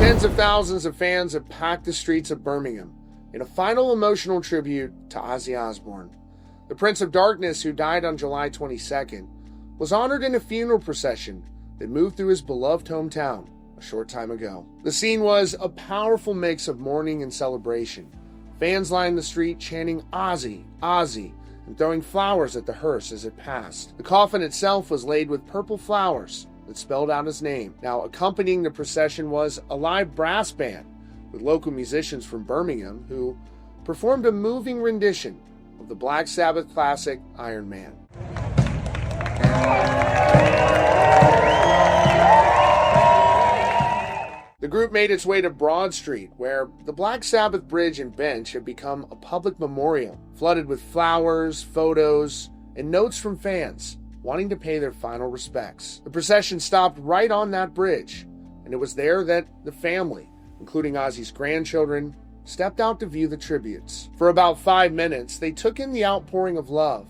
Tens of thousands of fans have packed the streets of Birmingham in a final emotional tribute to Ozzy Osbourne. The Prince of Darkness, who died on July 22nd, was honored in a funeral procession that moved through his beloved hometown a short time ago. The scene was a powerful mix of mourning and celebration. Fans lined the street chanting "Ozzy, Ozzy," and throwing flowers at the hearse as it passed. The coffin itself was laid with purple flowers that spelled out his name. Now, accompanying the procession was a live brass band with local musicians from Birmingham who performed a moving rendition of the Black Sabbath classic Iron Man. The group made its way to Broad Street, where the Black Sabbath bridge and bench had become a public memorial, flooded with flowers, photos, and notes from fans wanting to pay their final respects. The procession stopped right on that bridge, and it was there that the family, including Ozzy's grandchildren, stepped out to view the tributes. For about 5 minutes, they took in the outpouring of love.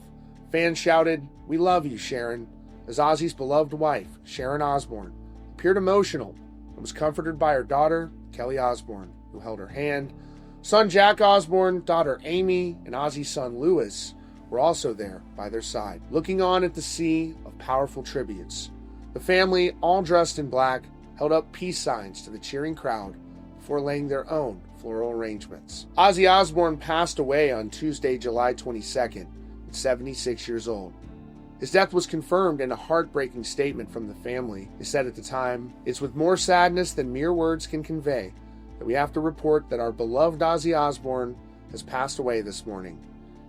Fans shouted, "We love you, Sharon," as Ozzy's beloved wife, Sharon Osbourne, appeared emotional and was comforted by her daughter, Kelly Osbourne, who held her hand. Son Jack Osbourne, daughter Amy, and Ozzy's son Louis were also there by their side, looking on at the sea of powerful tributes. The family, all dressed in black, held up peace signs to the cheering crowd before laying their own floral arrangements. Ozzy Osbourne passed away on Tuesday, July 22nd, at 76 years old. His death was confirmed in a heartbreaking statement from the family. They said at the time, "It's with more sadness than mere words can convey that we have to report that our beloved Ozzy Osbourne has passed away this morning.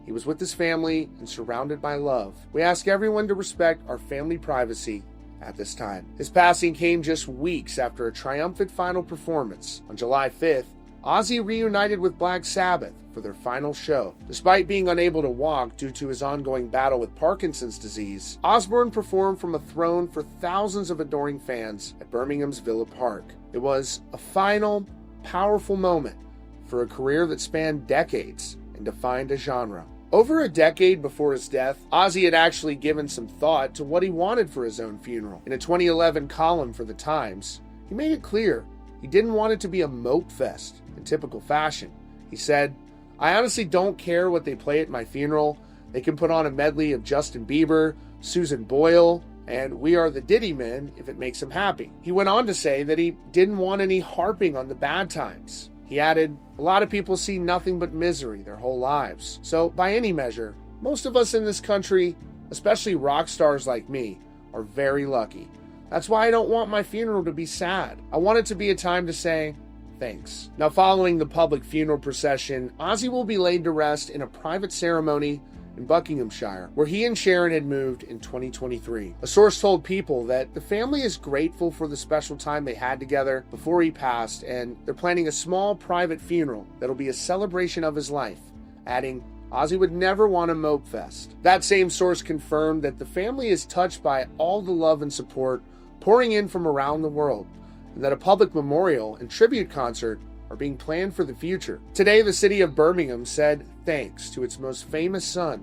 He was with his family and surrounded by love. We ask everyone to respect our family privacy at this time." His passing came just weeks after a triumphant final performance. On July 5th, Ozzy reunited with Black Sabbath for their final show. Despite being unable to walk due to his ongoing battle with Parkinson's disease, Osbourne performed from a throne for thousands of adoring fans at Birmingham's Villa Park. It was a final, powerful moment for a career that spanned decades and defined a genre. Over a decade before his death, Ozzy had actually given some thought to what he wanted for his own funeral. In a 2011 column for The Times, he made it clear he didn't want it to be a mope fest in typical fashion. He said, "I honestly don't care what they play at my funeral. They can put on a medley of Justin Bieber, Susan Boyle, and We Are the Diddy Men if it makes him happy." He went on to say that he didn't want any harping on the bad times. He added, "A lot of people see nothing but misery their whole lives. So, by any measure, most of us in this country, especially rock stars like me, are very lucky. That's why I don't want my funeral to be sad. I want it to be a time to say thanks." Now, following the public funeral procession, Ozzy will be laid to rest in a private ceremony in Buckinghamshire, where he and Sharon had moved in 2023. A source told People that the family is grateful for the special time they had together before he passed, and they're planning a small private funeral that'll be a celebration of his life, adding, "Ozzy would never want a mope fest." That same source confirmed that the family is touched by all the love and support pouring in from around the world, and that a public memorial and tribute concert are being planned for the future. Today, the city of Birmingham said thanks to its most famous son.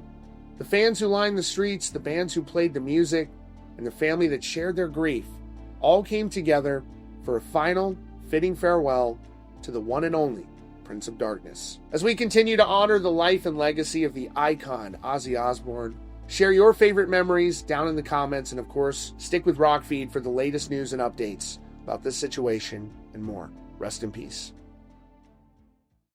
The fans who lined the streets, the bands who played the music, and the family that shared their grief all came together for a final, fitting farewell to the one and only Prince of Darkness. As we continue to honor the life and legacy of the icon Ozzy Osbourne, share your favorite memories down in the comments, and of course, stick with Rockfeed for the latest news and updates about this situation and more. Rest in peace.